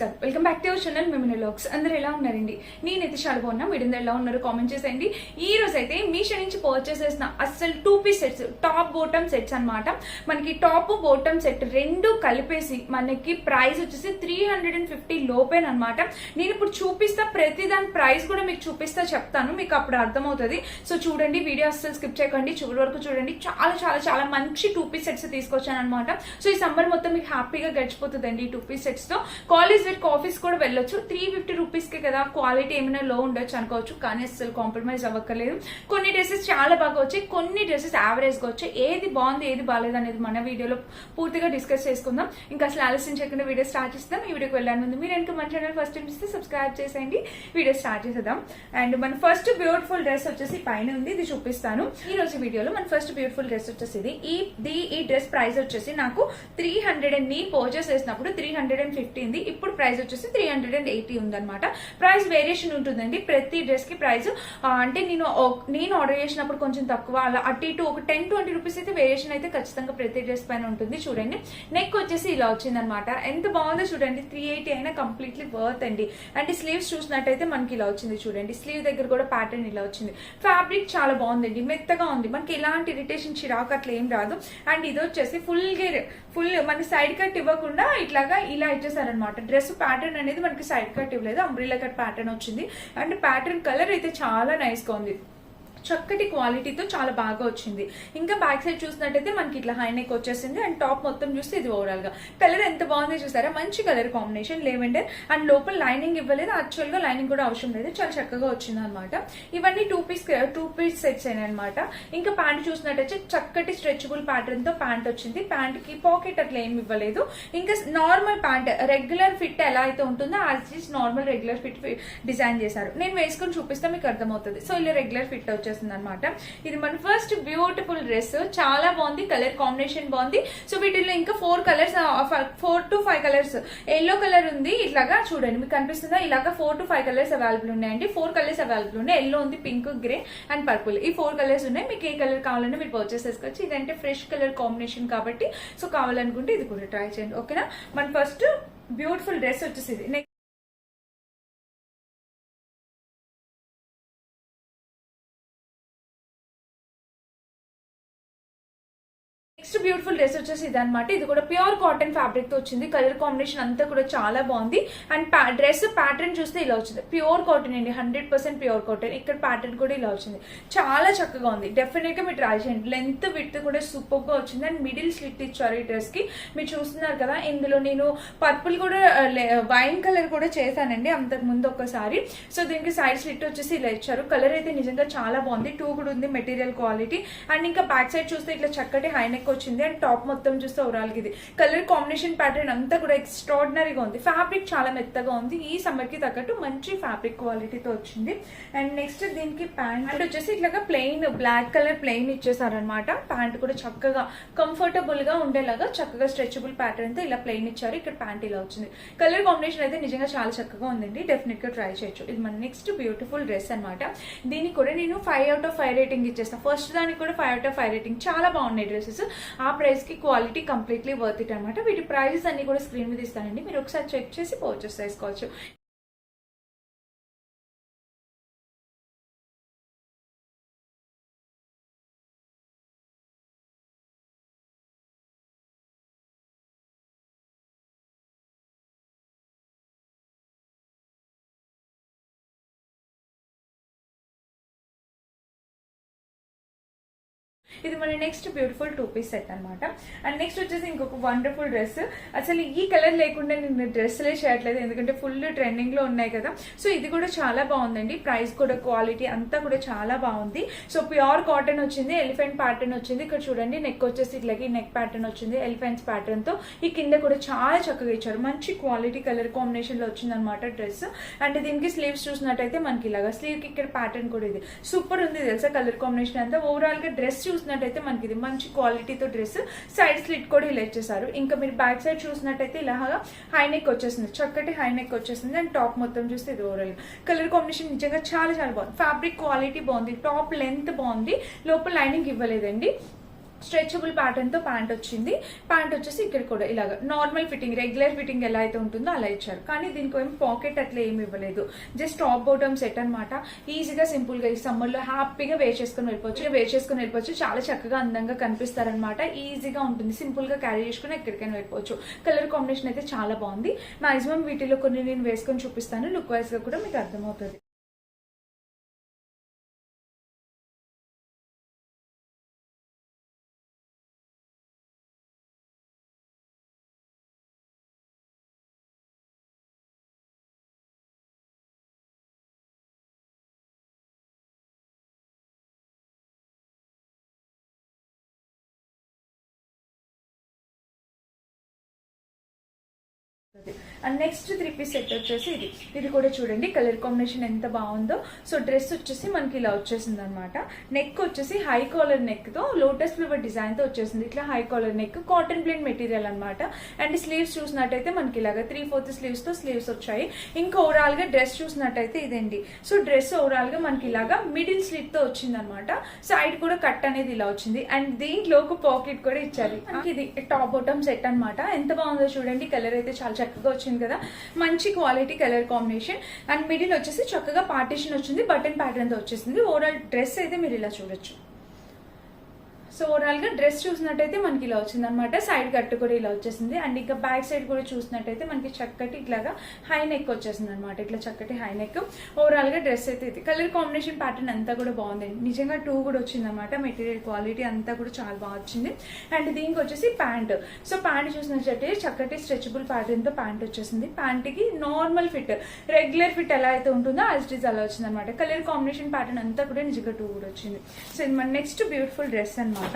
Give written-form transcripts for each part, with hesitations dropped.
నమస్కారం, welcome back to our channel Mimini vlogs. అందరూ ఎలా ఉన్నారండి? నేనైతే చాలా బాగున్నా. మీరు ఎలా ఉన్నారు కామెంట్ చేసేయండి. ఈ రోజు అయితే మీషో నుంచి పర్చేస్ చేసిన అస్సలు 2 piece sets, top bottom sets అన్నమాట. మనకి టాప్ బోటమ్ సెట్ రెండు కలిపేసి మనకి ప్రైస్ వచ్చేసి 350 లోపేనమాట. నేను ఇప్పుడు చూపిస్తా, ప్రతి దాని ప్రైస్ కూడా మీకు చూపిస్తా, చెప్తాను, మీకు అప్పుడు అర్థమవుతుంది. సో చూడండి, వీడియో అస్సలు స్కిప్ చేయకండి, చివరి వరకు చూడండి. చాలా చాలా చాలా మంచి 2 పీస్ సెట్స్ తీసుకొచ్చాను అనమాట. సో ఈ సమ్మర్ మొత్తం మీకు హ్యాపీగా గడిచిపోతుందండి 2 పీస్ సెట్స్ తో. కాలేజ్ వేర్ ఆఫీస్ కూడా వెళ్ళొచ్చు. 350 రూపీస్ కి కదా, క్వాలిటీ ఏమైనా లో ఉండొచ్చు అనుకోవచ్చు, కానీ అసలు కాంప్రమైజ్ అవ్వక్కర్లేదు. కొన్ని డ్రెస్సెస్ చాలా బాగా వచ్చాయి, కొన్ని డ్రెస్సెస్ యావరేజ్ గా వచ్చాయి. ఏది బాగుంది ఏది బాగాలేదు అనేది మన వీడియోలో పూర్తిగా డిస్కస్ చేసుకుందాం. ఇంకా అసలు ఆలస్యం చేయకుండా వీడియో స్టార్ట్ చేద్దాం. ఈ వీడియోకి వెళ్ళాను ముందు మీరు ఇంకా మన ఛానల్ ఫస్ట్ టైం ఇస్తే సబ్స్క్రైబ్ చేసేయండి. వీడియో స్టార్ట్ చేసేద్దాం. అండ్ మన ఫస్ట్ బ్యూటిఫుల్ డ్రెస్ వచ్చేసి పైన ఉంది, ఇది చూపిస్తాను ఈ రోజు వీడియోలో. మన ఫస్ట్ బ్యూటిఫుల్ డ్రెస్ వచ్చేసి ఈ డ్రెస్ ప్రైస్ వచ్చేసి నాకు 300 నేను పర్చేస్ చేసినప్పుడు 350 ఉంది. ఇప్పుడు ప్రైస్ వచ్చేసి 380 ఉందన్నమాట. ప్రైస్ వేరియేషన్ ఉంటుందండి ప్రతి డ్రెస్ కి. ప్రైస్ అంటే నేను ఆర్డర్ చేసినప్పుడు కొంచెం తక్కువ, అలా అటు ఇటు ఒక 10-20 రూపీస్ అయితే వేరియేషన్ అయితే ఖచ్చితంగా ప్రతి డ్రెస్ పైన ఉంటుంది. చూడండి, నెక్ వచ్చేసి ఇలా వచ్చిందనమాట. ఎంత బాగుందో చూడండి. 380 అయినా కంప్లీట్లీ వర్త్ అండి. అంటే స్లీవ్స్ చూసినట్టయితే మనకి ఇలా వచ్చింది చూడండి. స్లీవ్ దగ్గర కూడా ప్యాటర్న్ ఇలా వచ్చింది. ఫ్యాబ్రిక్ చాలా బాగుందండి, మెత్తగా ఉంది. మనకి ఎలాంటి ఇరిటేషన్, చిరాకు అట్లా ఏం రాదు. అండ్ ఇది వచ్చేసి ఫుల్ మన సైడ్ కట్ ఇవ్వకుండా ఇట్లాగా ఇలా ఇచ్చేసారనమాట. డ్రెస్ ప్యాటర్న్ అనేది మనకి సైడ్ కట్ ఇవ్వలేదు, అంబ్రిల్లా కట్ ప్యాటర్న్ వచ్చింది. అండ్ ప్యాటర్న్ కలర్ అయితే చాలా నైస్ గా ఉంది, చక్కటి క్వాలిటీతో చాలా బాగా వచ్చింది. ఇంకా బ్యాక్ సైడ్ చూసినట్టయితే మనకి ఇట్లా హై నెక్ వచ్చేసింది. అండ్ టాప్ మొత్తం చూస్తే ఇది ఓవరాల్ గా కలర్ ఎంత బాగుందో చూసారా. మంచి కలర్ కాంబినేషన్, లెవెండర్. అండ్ లోపల లైనింగ్ ఇవ్వలేదు, యాక్చువల్ గా లైనింగ్ కూడా అవసరం లేదు, చాలా చక్కగా వచ్చింది అనమాట. ఇవన్నీ 2 పీస్ సెట్స్ అయినా అనమాట. ఇంకా ప్యాంట్ చూసినట్టయితే చక్కటి స్ట్రెచబుల్ ప్యాటర్న్ తో ప్యాంట్ వచ్చింది. ప్యాంట్ కి పాకెట్ అట్లా ఏమి ఇవ్వలేదు. ఇంకా నార్మల్ ప్యాంట్, రెగ్యులర్ ఫిట్ ఎలా అయితే ఉంటుందో as is normal regular fit design చేశారు. నేను వేసుకొని చూపిస్తే మీకు అర్థమవుతుంది. సో ఇలా రెగ్యులర్ ఫిట్ వచ్చేసింది అనమాట. ఇది మన ఫస్ట్ బ్యూటిఫుల్ డ్రెస్, చాలా బాగుంది, కలర్ కాంబినేషన్ బాగుంది. సో వీటిలో ఇంకా 4 colours, 4 to 5 colours. Yellow colour ఉంది, ఇట్లాగా చూడండి మీకు కనిపిస్తుందా, ఇలాగా 4 to 5 కలర్స్ అవైలబుల్ ఉన్నాయండి. 4 కలర్స్ అవైలబుల్ ఉన్నాయి. ఎల్లో ఉంది, పింక్, గ్రే అండ్ పర్పుల్, ఈ 4 కలర్స్ ఉన్నాయి. మీకు ఏ కలర్ కావాలన్నా మీరు పర్చేస్ చేసుకోవచ్చు. ఇదంటే ఫ్రెష్ కలర్ కాంబినేషన్ కాబట్టి, సో కావాలనుకుంటే ఇది కూడా ట్రై చేయండి, ఓకేనా. మన ఫస్ట్ బ్యూటిఫుల్ డ్రెస్ వచ్చేసి ఇది. నెక్స్ట్ బ్యూటిఫుల్ డ్రెస్ వచ్చేసి ఇది అనమాట. ఇది కూడా ప్యూర్ కాటన్ ఫ్యాబ్రిక్ తో వచ్చింది. కలర్ కాంబినేషన్ అంతా కూడా చాలా బాగుంది. అండ్ డ్రెస్ ప్యాటర్న్ చూస్తే ఇలా వచ్చింది. ప్యూర్ కాటన్ అండి, 100% ప్యూర్ కాటన్. ఇక్కడ ప్యాటర్న్ కూడా ఇలా వచ్చింది, చాలా చక్కగా ఉంది. డెఫినెట్ గా మీరు ట్రై చేయండి. లెంత్ విడ్త్ కూడా సూపర్ గా వచ్చింది. అండ్ మిడిల్ స్లిట్ ఇచ్చారు ఈ డ్రెస్ కి, మీరు చూస్తున్నారు కదా. ఇందులో నేను పర్పుల్ కూడా, వైన్ కలర్ కూడా చేశానండి అంతకు ముందు ఒకసారి. సో దీనికి సైడ్ స్లిట్ వచ్చేసి ఇలా ఇచ్చారు. కలర్ అయితే నిజంగా చాలా బాగుంది. 2 కూడా ఉంది, మెటీరియల్ క్వాలిటీ. అండ్ ఇంకా బ్యాక్ సైడ్ చూస్తే ఇట్లా చక్కటి హైనెక్ వచ్చింది. అండ్ టాప్ మొత్తం చూస్తే ఓవరాల్ ఇది కలర్ కాంబినేషన్ ప్యాటర్న్ అంతా కూడా ఎక్స్ట్రాడినరీగా ఉంది. ఫ్యాబ్రిక్ చాలా మెత్తగా ఉంది. ఈ సమ్మర్ కి తగ్గట్టు మంచి ఫ్యాబ్రిక్ క్వాలిటీతో వచ్చింది. అండ్ నెక్స్ట్ దీనికి ప్యాంట్ వచ్చేసి ఇట్లాగా ప్లెయిన్ బ్లాక్ కలర్ ప్లెయిన్ ఇచ్చేసారనమాట. ప్యాంట్ కూడా చక్కగా కంఫర్టబుల్ గా ఉండేలాగా చక్కగా స్ట్రెచబుల్ ప్యాటర్న్ తో ఇలా ప్లెయిన్ ఇచ్చారు. ఇక్కడ ప్యాంట్ ఇలా వచ్చింది. కలర్ కాంబినేషన్ అయితే నిజంగా చాలా చక్కగా ఉందండి, డెఫినెట్ గా ట్రై చేయొచ్చు. ఇది మన నెక్స్ట్ బ్యూటిఫుల్ డ్రెస్ అనమాట. దీనికి కూడా నేను 5 out of 5 రేటింగ్ ఇచ్చేస్తాను. ఫస్ట్ దానికి కూడా 5 out of 5 రేటింగ్. చాలా బాగున్నాయి డ్రెస్సెస్. ఆ ప్రైస్ కి క్వాలిటీ కంప్లీట్లీ వర్త్ ఇట్ అనమాట. వీటి ప్రైజెస్ అన్ని కూడా స్క్రీన్ మీద ఇస్తానండి, మీరు ఒకసారి చెక్ చేసి పర్చేస్ చేసుకోవచ్చు. ఇది మన నెక్స్ట్ బ్యూటిఫుల్ 2 పీస్ సెట్ అనమాట. అండ్ నెక్స్ట్ వచ్చేసి ఇంకొక వండర్ఫుల్ డ్రెస్. అసలు ఈ కలర్ లేకుండా నేను డ్రెస్లే చేయట్లేదు, ఎందుకంటే ఫుల్ ట్రెండింగ్ లో ఉన్నాయి కదా. సో ఇది కూడా చాలా బాగుందండి. ప్రైస్ కూడా, క్వాలిటీ అంతా కూడా చాలా బాగుంది. సో ప్యూర్ కాటన్ వచ్చింది, ఎలిఫెంట్ ప్యాటర్న్ వచ్చింది. ఇక్కడ చూడండి, నెక్ వచ్చేసి ఇట్లాగే నెక్ ప్యాటర్న్ వచ్చింది ఎలిఫెంట్స్ ప్యాటర్న్ తో. ఈ కింద కూడా చాలా చక్కగా ఇచ్చారు. మంచి క్వాలిటీ కలర్ కాంబినేషన్ లో వచ్చింది అనమాట డ్రెస్. అండ్ దీనికి స్లీవ్స్ చూసినట్టయితే మనకి ఇలాగా స్లీవ్ కి ఇక్కడ ప్యాటర్న్ కూడా ఇది సూపర్ ఉంది తెలుసా. కలర్ కాంబినేషన్ అంతా ఓవరాల్ గా డ్రెస్ చూసినట్టయితే మనకి ఇది మంచి క్వాలిటీతో డ్రెస్. సైడ్ స్లిట్ కూడా ఇలా ఇచ్చేసారు. ఇంకా మీరు బ్యాక్ సైడ్ చూసినట్టయితే ఇలాగా హై నెక్ వచ్చేసింది, చక్కటి హై నెక్ వచ్చేసింది. అండ్ టాప్ మొత్తం చూస్తే ఇది ఓవరాల్ కలర్ కాంబినేషన్ నిజంగా చాలా చాలా బాగుంది. ఫ్యాబ్రిక్ క్వాలిటీ బాగుంది, టాప్ లెంత్ బాగుంది, లోపల లైనింగ్ ఇవ్వలేదండి. స్ట్రెచబుల్ ప్యాటర్న్ తో ప్యాంట్ వచ్చింది. ప్యాంట్ వచ్చేసి ఇక్కడ కూడా ఇలాగ నార్మల్ ఫిట్టింగ్, రెగ్యులర్ ఫిట్టింగ్ ఎలా అయితే ఉంటుందో అలా ఇచ్చారు. కానీ దీనికి ఏం పాకెట్ అట్లా ఏమి ఇవ్వలేదు. జస్ట్ టాప్ బాటమ్ సెట్ అనమాట. ఈజీగా సింపుల్ గా ఈ సమ్మర్ లో హ్యాపీగా వేర్ చేసుకుని వెళ్ళిపోవచ్చు. చాలా చక్కగా అందంగా కనిపిస్తారనమాట. ఈజీగా ఉంటుంది, సింపుల్ గా క్యారీ చేసుకుని ఎక్కడికైనా వెళ్ళిపోవచ్చు. కలర్ కాంబినేషన్ అయితే చాలా బాగుంది. మాక్సిమం వీటిలో కొన్ని నేను వేసుకొని చూపిస్తాను, లుక్ వైజ్ గా కూడా మీకు అర్థమవుతుంది. అండ్ నెక్స్ట్ 3 పీస్ సెట్ వచ్చేసి ఇది కూడా చూడండి కలర్ కాంబినేషన్ ఎంత బాగుందో. సో డ్రెస్ వచ్చేసి మనకి ఇలా వచ్చేసింది అనమాట. నెక్ వచ్చేసి హై కాలర్ నెక్ తో లోటస్ ఫ్లవర్ డిజైన్ తో వచ్చేసింది. ఇట్లా high collar neck, cotton plain material అనమాట. అండ్ స్లీవ్స్ చూసినట్టయితే మనకి ఇలాగా 3/4 స్లీవ్స్ తో స్లీవ్స్ వచ్చాయి. ఇంకా ఓవరాల్ గా డ్రెస్ చూసినట్టయితే ఇదండి. సో డ్రెస్ ఓవరాల్ గా మనకి ఇలాగా మిడిల్ స్లిట్ తో వచ్చింది అనమాట. సైడ్ కూడా కట్ అనేది ఇలా వచ్చింది. అండ్ దీంట్లో ఒక పాకెట్ కూడా ఇచ్చారు. ఇది టాప్ బాటమ్ సెట్ అనమాట. ఎంత బాగుందో చూడండి. కలర్ అయితే చాలా చక్కగా వచ్చింది కదా, మంచి quality colour combination. And middle వచ్చేసి చక్కగా పార్టీషన్ వచ్చింది, బటన్ ప్యాటర్న్ తో వచ్చేసింది. ఓవరాల్ డ్రెస్ అయితే మీరు ఇలా చూడొచ్చు. సో ఓవరాల్ గా డ్రెస్ చూసినట్టయితే మనకి ఇలా వచ్చింది అనమాట. సైడ్ కట్ కూడా ఇలా వచ్చేసింది. అండ్ ఇంకా బ్యాక్ సైడ్ కూడా చూసినట్టయితే మనకి చక్కటి ఇట్లాగా హై నెక్ వచ్చేసింది అనమాట. ఇట్లా చక్కటి హై నెక్. ఓవరాల్ గా డ్రెస్ అయితే ఇది కలర్ కాంబినేషన్ ప్యాటర్న్ అంతా కూడా బాగుంది. నిజంగా 2 కూడా వచ్చింది అనమాట. మెటీరియల్ క్వాలిటీ అంతా కూడా చాలా బాగా వచ్చింది. అండ్ దీనికి వచ్చేసి ప్యాంట్. సో ప్యాంట్ చూసినట్టయితే చక్కటి స్ట్రెచబుల్ ప్యాటర్న్ తో ప్యాంట్ వచ్చేసింది. ప్యాంట్ కి నార్మల్ ఫిట్, రెగ్యులర్ ఫిట్ ఎలా అయితే ఉంటుందో యాజ్ ఇట్ ఈస్ అలా వచ్చింది అనమాట. కలర్ కాంబినేషన్ ప్యాటర్న్ అంతా కూడా నిజంగా 2 కూడా వచ్చింది. సో ఇది మన నెక్స్ట్ బ్యూటిఫుల్ డ్రెస్ అనమాట.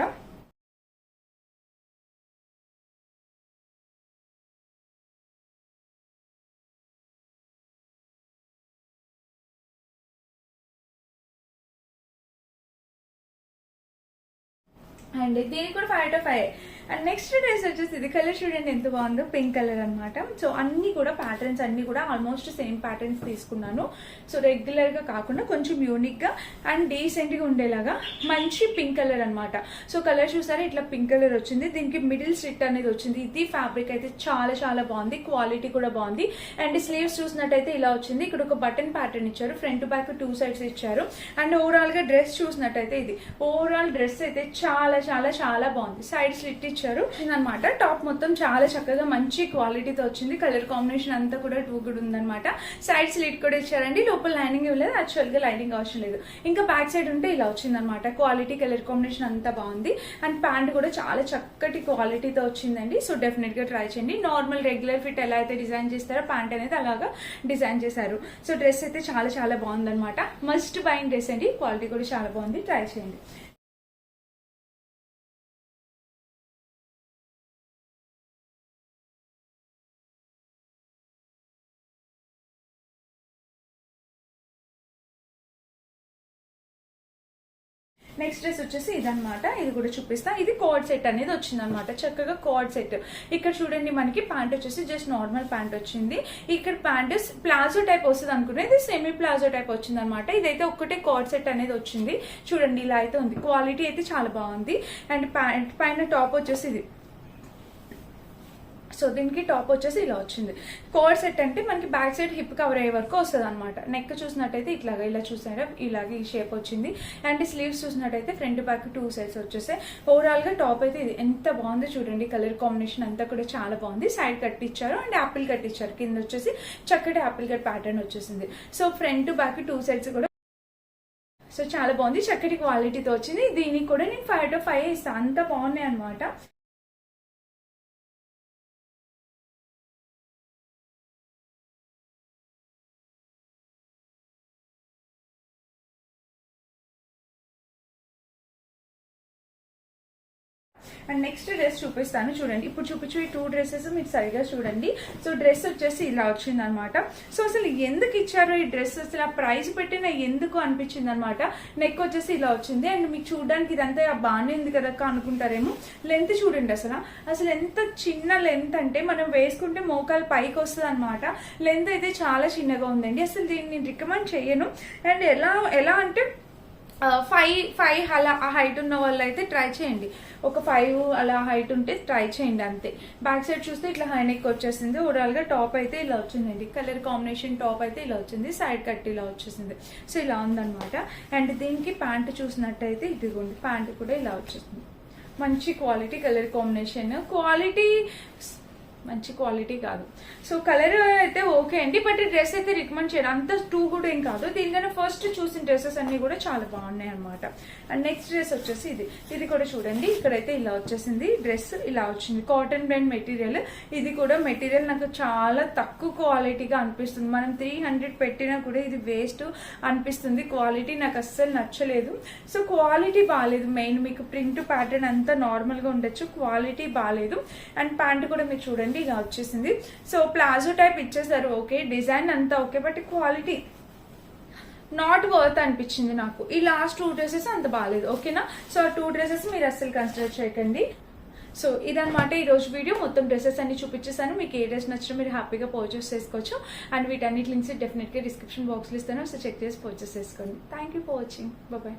అండ్ దీనికి కూడా 5 out of 5. And next dress వచ్చేసి ఇది కలర్ చూడండి ఎంత బాగుందో, పింక్ కలర్ అనమాట. సో అన్ని కూడా ప్యాటర్న్స్ అన్ని కూడా ఆల్మోస్ట్ సేమ్ ప్యాటర్న్స్ తీసుకున్నాను. సో రెగ్యులర్ గా కాకుండా కొంచెం యూనిక్ గా అండ్ డీసెంట్ గా ఉండేలాగా మంచి పింక్ కలర్ అనమాట. సో కలర్ చూసారా ఇట్లా పింక్ కలర్ వచ్చింది. దీనికి మిడిల్ స్లిట్ అనేది వచ్చింది. ఇది ఫ్యాబ్రిక్ అయితే చాలా చాలా బాగుంది, క్వాలిటీ కూడా బాగుంది. అండ్ స్లీవ్స్ చూసినట్టయితే ఇలా వచ్చింది. ఇక్కడ ఒక బటన్ ప్యాటర్న్ ఇచ్చారు, ఫ్రంట్ బ్యాక్ 2 sides ఇచ్చారు. అండ్ ఓవరాల్ గా డ్రెస్ చూసినట్టయితే ఇది ఓవరాల్ డ్రెస్ అయితే చాలా చాలా చాలా బాగుంది. సైడ్ స్లిట్ ఇచ్చారు అనమాట. టాప్ మొత్తం చాలా చక్కగా మంచి క్వాలిటీతో వచ్చింది. కలర్ కాంబినేషన్ అంతా కూడా 2 కూడా ఉందన్నమాట. సైడ్ స్లిట్ కూడా ఇచ్చారండి. లోపల లైనింగ్ ఇవ్వలేదు, యాక్చువల్ గా లైనింగ్ అవసరం లేదు. ఇంకా బ్యాక్ సైడ్ ఉంటే ఇలా వచ్చింది అనమాట. క్వాలిటీ కలర్ కాంబినేషన్ అంతా బాగుంది. అండ్ ప్యాంట్ కూడా చాలా చక్కటి క్వాలిటీతో వచ్చిందండి. సో డెఫినెట్ గా ట్రై చేయండి. నార్మల్ రెగ్యులర్ ఫిట్ ఎలా అయితే డిజైన్ చేస్తారో ప్యాంట్ అనేది అలాగా డిజైన్ చేశారు. సో డ్రెస్ అయితే చాలా చాలా బాగుంది అనమాట. మస్ట్ బైయింగ్ డ్రెస్ అండి. క్వాలిటీ కూడా చాలా బాగుంది, ట్రై చేయండి. నెక్స్ట్ డ్రెస్ వచ్చేసి ఇదనమాట. ఇది కూడా చూపిస్తా. ఇది కోడ్ సెట్ అనేది వచ్చింది అనమాట. చక్కగా కోడ్ సెట్. ఇక్కడ చూడండి మనకి ప్యాంట్ వచ్చేసి జస్ట్ నార్మల్ ప్యాంట్ వచ్చింది. ఇక్కడ ప్యాంట్ ప్లాజో టైప్ వస్తుంది అనుకున్నా, ఇది సెమీ ప్లాజో టైప్ వచ్చింది అనమాట. ఇదైతే ఒక్కటే కోడ్ సెట్ అనేది వచ్చింది. చూడండి ఇలా అయితే ఉంది. క్వాలిటీ అయితే చాలా బాగుంది. అండ్ ప్యాంట్ పైన టాప్ వచ్చేసి ఇది. సో దీనికి టాప్ వచ్చేసి ఇలా వచ్చింది. కోడ్ సెట్ అంటే మనకి బ్యాక్ సైడ్ హిప్ కవర్ అయ్యే వరకు వస్తుంది అనమాట. నెక్ చూసినట్టయితే ఇట్లాగా ఇలా చూసారా ఇలాగే ఈ షేప్ వచ్చింది. అండ్ స్లీవ్స్ చూసినట్టయితే ఫ్రంట్ బ్యాక్ 2 sides వచ్చేసాయి. ఓవరాల్ గా టాప్ అయితే ఇది ఎంత బాగుందో చూడండి. కలర్ కాంబినేషన్ అంతా కూడా చాలా బాగుంది. సైడ్ కట్ ఇచ్చారు అండ్ యాపిల్ కట్ ఇచ్చారు. కింద వచ్చేసి చక్కటి యాపిల్ కట్ ప్యాటర్న్ వచ్చేసింది. సో ఫ్రంట్ బ్యాక్ 2 sides కూడా సో చాలా బాగుంది. చక్కటి క్వాలిటీతో వచ్చింది. దీనికి కూడా నేను 5 out of 5 ఇస్తాను. అంత బాగున్నాయి అనమాట. అండ్ నెక్స్ట్ డ్రెస్ చూపిస్తాను చూడండి. ఇప్పుడు చూపించు ఈ 2 dresses మీరు సరిగా చూడండి. సో డ్రెస్ వచ్చేసి ఇలా వచ్చింది అనమాట. సో అసలు ఎందుకు ఇచ్చారో ఈ డ్రెస్, అసలు ఆ ప్రైస్ పెట్టిన ఎందుకు అనిపించింది అనమాట. నెక్ వచ్చేసి ఇలా వచ్చింది. అండ్ మీకు చూడడానికి ఇదంతా బాగానే ఉంది కదా అనుకుంటారేమో. లెంత్ చూడండి అసలు ఎంత చిన్న లెంత్ అంటే మనం వేసుకుంటే మోకాలు పైకి వస్తుంది అనమాట. లెంత్ అయితే చాలా చిన్నగా ఉందండి. అసలు దీన్ని రికమెండ్ చేయను. అండ్ ఎలా అంటే ఫైవ్ అలా ఆ హైట్ ఉన్న వాళ్ళు అయితే ట్రై చేయండి. ఒక 5 అలా హైట్ ఉంటే ట్రై చేయండి అంతే. బ్యాక్ సైడ్ చూస్తే ఇట్లా హై నెక్ వచ్చేసింది. ఓవరాల్ గా టాప్ అయితే ఇలా వచ్చిందండి. కలర్ కాంబినేషన్ టాప్ అయితే ఇలా వచ్చింది. సైడ్ కట్ ఇలా వచ్చేసింది. సో ఇలా ఉందన్నమాట. అండ్ దీనికి ప్యాంట్ చూసినట్టయితే ఇదిగోండి, ప్యాంట్ కూడా ఇలా వచ్చేసింది. మంచి క్వాలిటీ కలర్ కాంబినేషన్. క్వాలిటీ మంచి క్వాలిటీ కాదు. సో కలర్ అయితే ఓకే అండి, బట్ డ్రెస్ అయితే రికమెండ్ చేయడం అంత టూ కూడా ఏం కాదు. దీనికన్నా ఫస్ట్ చూసిన డ్రెస్సెస్ అన్ని కూడా చాలా బాగున్నాయి అనమాట. అండ్ నెక్స్ట్ డ్రెస్ వచ్చేసి ఇది కూడా చూడండి. ఇక్కడైతే ఇలా వచ్చేసింది. డ్రెస్ ఇలా వచ్చింది. Cotton brand material. ఇది కూడా మెటీరియల్ నాకు చాలా తక్కువ క్వాలిటీగా అనిపిస్తుంది. మనం 300 పెట్టినా కూడా ఇది వేస్ట్ అనిపిస్తుంది. క్వాలిటీ నాకు అస్సలు నచ్చలేదు. సో క్వాలిటీ బాగాలేదు. మెయిన్ మీకు ప్రింట్ ప్యాటర్న్ అంతా నార్మల్ గా ఉండొచ్చు, క్వాలిటీ బాగాలేదు. అండ్ ప్యాంట్ కూడా మీరు చూడండి ఇలా వచ్చేసింది. సో ప్లాజో టైప్ ఇచ్చేసారు, ఓకే, డిజైన్ అంతా okay, but quality not worth అనిపించింది నాకు. ఈ లాస్ట్ 2 డ్రెస్సెస్ అంత బాగాలేదు, ఓకేనా. సో ఆ 2 డ్రెస్సెస్ మీరు అస్సలు కన్సిడర్ చేయకండి. సో ఇదనమాట ఈ రోజు వీడియో. మొత్తం డ్రెస్సెస్ అన్ని చూపించేసాను. మీకు ఏ డ్రెస్ నచ్చినా మీరు హ్యాపీగా పర్చేస్ చేసుకోవచ్చు. అండ్ వీటన్నిటి లింక్స్ డెఫినెట్గా డిస్క్రిప్షన్ బాక్స్లో ఇస్తాను. సో చెక్ చేసి పర్చేస్ చేసుకోండి. Thank you for watching. Bye.